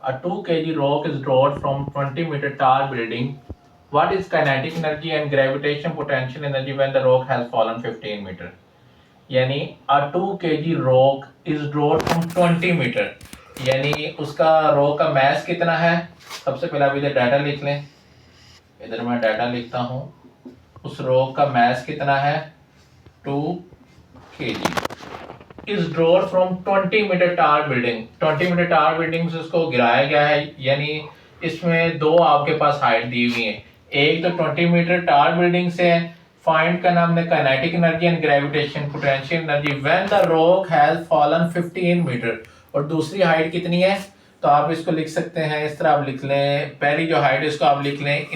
A 2 kg rock is dropped from 20-meter tall building. What is kinetic energy and gravitation potential energy when the rock has fallen 15 meter? यानी a 2 kg rock is dropped from 20 metre, यानी उसका rock का mess कितना है। सबसे पहले आप इधर डाटा लिख लें, इधर मैं डाटा लिखता हूँ। उस रॉक का मैस कितना है 2 kg is dropped from 20 metre tall building. 20 metre tall building से उसको गिराया गया है, यानी इसमें दो आपके पास हाइट दी हुई है। एक तो 20 मीटर टार बिल्डिंग से है, फाइंड का नाम है kinetic energy and gravitation potential energy when the rock has fallen 15 metre. और दूसरी हाइट कितनी है, तो आप इसको लिख सकते हैं इस तरह, आप लिख लें पहली जो हाइट है इसको आप लिख लें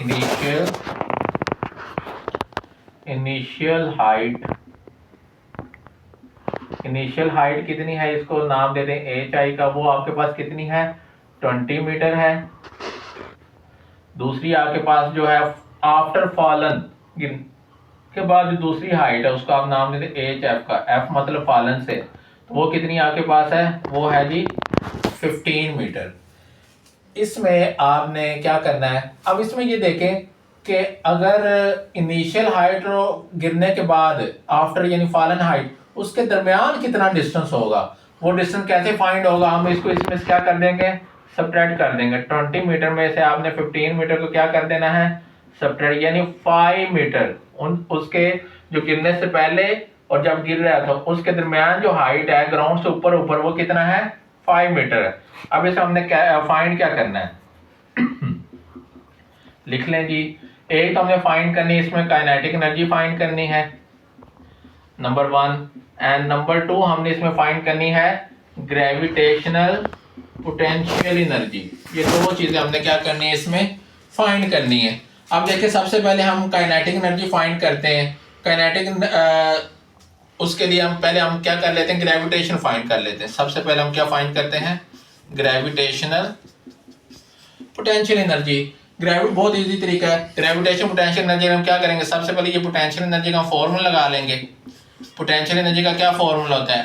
इनिशियल हाइट कितनी है, इसको नाम दे दें एच आई का, वो आपके पास कितनी है 20 मीटर है। दूसरी आपके पास जो है आफ्टर फॉलन के बाद जो दूसरी हाइट है उसको आप नाम दे दें एच एफ का, एफ मतलब फॉलन से, तो वो कितनी आपके पास है, वो है जी 15 मीटर। इसमें आपने क्या करना है, अब इसमें ये देखें कि अगर इनिशियल हाइट गिरने के बाद आफ्टर यानी फॉलन हाइट उसके दरमियान कितना डिस्टेंस होगा, वो डिस्टेंस कैसे फाइंड होगा, हम इसको इसमें क्या कर देंगे सब्ट्रैक्ट कर देंगे। 20 मीटर में से आपने 15 मीटर को क्या कर देना है सब्ट्रैक्ट, यानी 5 मीटर उसके जो गिरने से पहले और जब गिर रहा था उसके दरमियान जो हाइट है ग्राउंड से ऊपर वो कितना है 5 मीटर है। अब इसे हमने फाइंड क्या करना है लिख लें जी। एक तो हमने फाइंड करनी है इसमें काइनेटिक एनर्जी फाइंड करनी है नंबर 1, एंड नंबर 2 हमने इसमें फाइंड करनी है ग्रेविटेशनल पोटेंशियल एनर्जी। ये दो चीजें हमने क्या करनी है इसमें फाइंड करनी है। अब देखिए सबसे पहले हम काइनेटिक एनर्जी फाइंड करते हैं। काइनेटिक उसके लिए हम क्या कर लेते हैं ग्रेविटेशन फाइंड कर लेते हैं। सबसे पहले हम क्या फाइंड करते हैं ग्रेविटेशनल पोटेंशियल एनर्जी। बहुत इजी तरीका है। ग्रेविटेशन पोटेंशियल एनर्जी हम क्या करेंगे, सबसे पहले ये पोटेंशियल एनर्जी का फॉर्मूला लगा लेंगे। पोटेंशियल एनर्जी का क्या फॉर्मूला होता है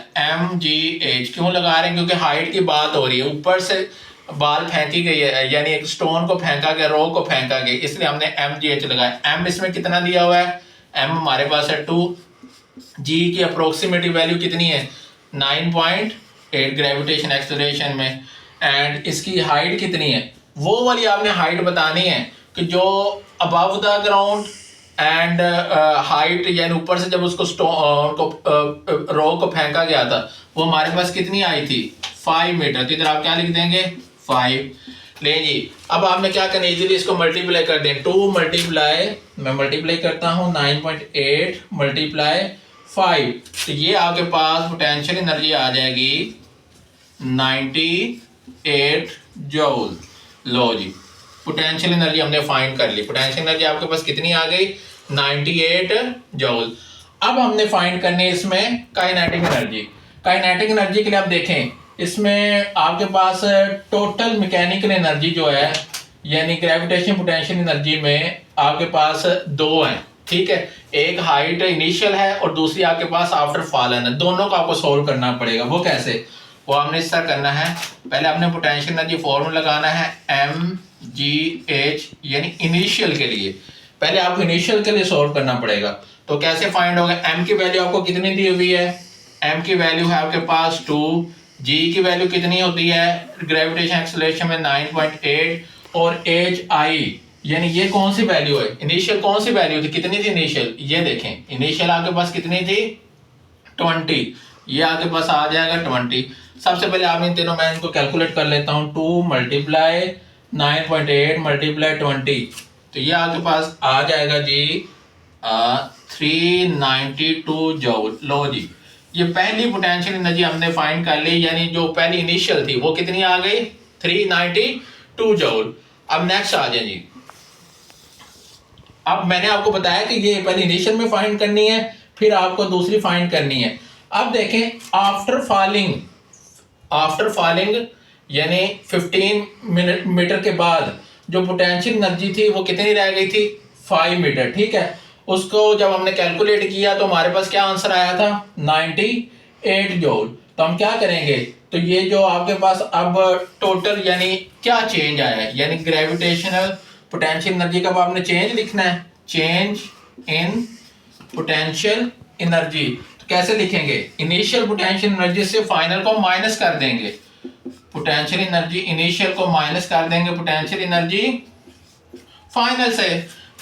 mgh। क्यों लगा रहे हैं, क्योंकि हाइट की बात हो रही है, ऊपर से बाल फेंकी गई है, यानी एक स्टोन को फेंका गया, रॉक को फेंका गया, इसलिए हमने mgh लगाया। m इसमें कितना दिया हुआ है, m हमारे पास है 2, g की अप्रोक्सीमेटिव वैल्यू कितनी है 9.8 ग्रेविटेशन एक्सेलरेशन में, एंड इसकी हाइट कितनी है, वो वाली आपने हाइट बतानी है कि जो above the ground and height, यानी ऊपर से जब उसको रॉक को फेंका गया था वो हमारे पास कितनी आई थी 5 मीटर। तो इधर आप क्या लिख देंगे 5। ले जी, अब आपने क्या करना है इजीली इसको मल्टीप्लाई कर दें। 2 मल्टीप्लाई, मैं मल्टीप्लाई करता हूँ 9.8 मल्टीप्लाई 5, तो ये आपके पास पोटेंशियल एनर्जी आ जाएगी 98 जूल। लो जी, पोटेंशियल एनर्जी हमने फाइंड कर ली। पोटेंशियल एनर्जी आपके पास कितनी आ गई 98 जूल। अब हमने फाइंड करनी है इसमें काइनेटिक एनर्जी। काइनेटिक एनर्जी के लिए आप देखें इसमें आपके पास टोटल मैकेनिकल एनर्जी जो है, यानी ग्रेविटेशन पोटेंशियल एनर्जी में आपके पास दो हैं, ठीक है। एक हाइट इनिशियल है और दूसरी आपके पास आफ्टर फॉलन है। दोनों को आपको सोल्व करना पड़ेगा। वो कैसे, वो हमने इस तरह करना है। पहले आपने पोटेंशियल एनर्जी फॉर्मूला लगाना है mgh, यानी इनिशियल के लिए। पहले आपको इनिशियल के लिए सोल्व करना पड़ेगा। तो कैसे फाइंड होगा, m की वैल्यू आपको कितनी दी हुई है, m की वैल्यू है आपके पास 2, g की वैल्यू कितनी होती है ग्रेविटेशन एक्सेलरेशन में 9.8, और hi यानी ये कौन सी वैल्यू है, इनिशियल कौन सी वैल्यू थी, कितनी थी इनिशियल, ये देखें इनिशियल आपके पास कितनी थी 20, ये आपके पास आ जाएगा 20। सबसे पहले आप इन तीनों, मैं इनको कैलकुलेट कर लेता हूँ, 2 मल्टीप्लाई 9.8 मल्टीप्लाई 20, तो ये आपके पास आ जाएगा जी 392 जूल। लो जी, ये पहली पोटेंशियल एनर्जी हमने फाइंड कर ली, यानी जो पहली इनिशियल थी वो कितनी आ गई 392 जूल। अब नेक्स्ट आ जाए जी। अब मैंने आपको बताया कि ये पहले इनिशियल में फाइंड करनी है, फिर आपको दूसरी फाइंड करनी है। अब देखें आफ्टर फॉलिंग यानी 15 मीटर के बाद जो पोटेंशियल एनर्जी थी वो कितनी रह गई थी 5 मीटर, ठीक है। उसको जब हमने कैलकुलेट किया तो हमारे पास क्या आंसर आया था 98 जूल। तो हम क्या करेंगे, तो ये जो आपके पास अब टोटल यानी क्या चेंज आया है, यानी ग्रेविटेशनल पोटेंशियल एनर्जी का अब आपने चेंज लिखना है, चेंज इन पोटेंशियल एनर्जी। तो कैसे लिखेंगे, इनिशियल पोटेंशियल एनर्जी से फाइनल को माइनस कर देंगे, पोटेंशियल एनर्जी इनिशियल को माइनस कर देंगे पोटेंशियल एनर्जी फाइनल से,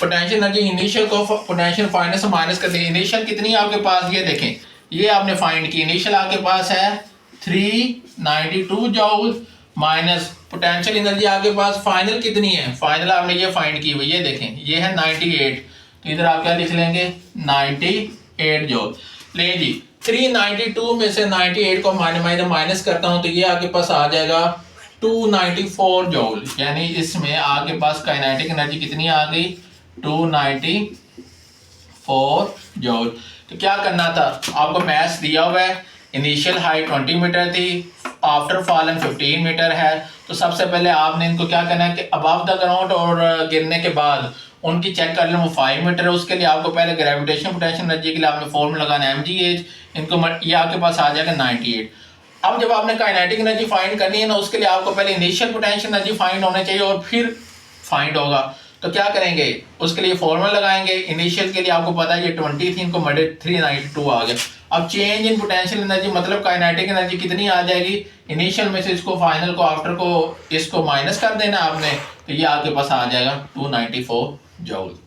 पोटेंशियल एनर्जी इनिशियल को पोटेंशियल फाइनल से माइनस कर देंगे। इनिशियल कितनी है आपके पास, ये देखें, ये आपने फाइंड की, इनिशियल आपके पास है 392 जूल, माइनस पोटेंशियल एनर्जी आपके पास फाइनल कितनी है, फाइनल आपने ये फाइंड की हुई, ये देखें ये है 98। तो इधर आप क्या लिख लेंगे 98 जूल। ले जी 392 में से 98 को माइनस करता हूं तो ये आपके पास आ जाएगा 294 जूल, यानी इसमें आपके पास काइनेटिक एनर्जी कितनी आ गई 294 जूल। तो क्या करना था, आपको मैथ्स दिया हुआ है, इनिशियल हाइट 20 मीटर थी, आफ्टर फॉलन 15 मीटर है। तो सबसे पहले आपने इनको क्या करना है कि अबव द ग्राउंड और गिरने के बाद उनकी चेक कर लें वो 5 मीटर है। उसके लिए आपको पहले ग्रेविटेशन पोटेंशियल एनर्जी के लिए आपने फॉर्मूला लगाना है mgh, इनको ये आपके पास आ जाएगा 98। अब जब आपने काइनेटिक एनर्जी फाइंड करनी है ना, उसके लिए आपको पहले इनिशियल पोटेंशियल एनर्जी फाइंड होना चाहिए और फिर फाइंड होगा। तो क्या करेंगे, उसके लिए फॉर्मूला लगाएंगे, इनिशियल के लिए आपको पता है ये 20 थी, इनको मल्टी 392 आ गया। अब चेंज इन पोटेंशियल एनर्जी मतलब काइनेटिक एनर्जी कितनी आ जाएगी, इनिशियल में से इसको फाइनल को आफ्टर को इसको माइनस कर देना आपने, तो ये आपके पास आ जाएगा 294 जूल।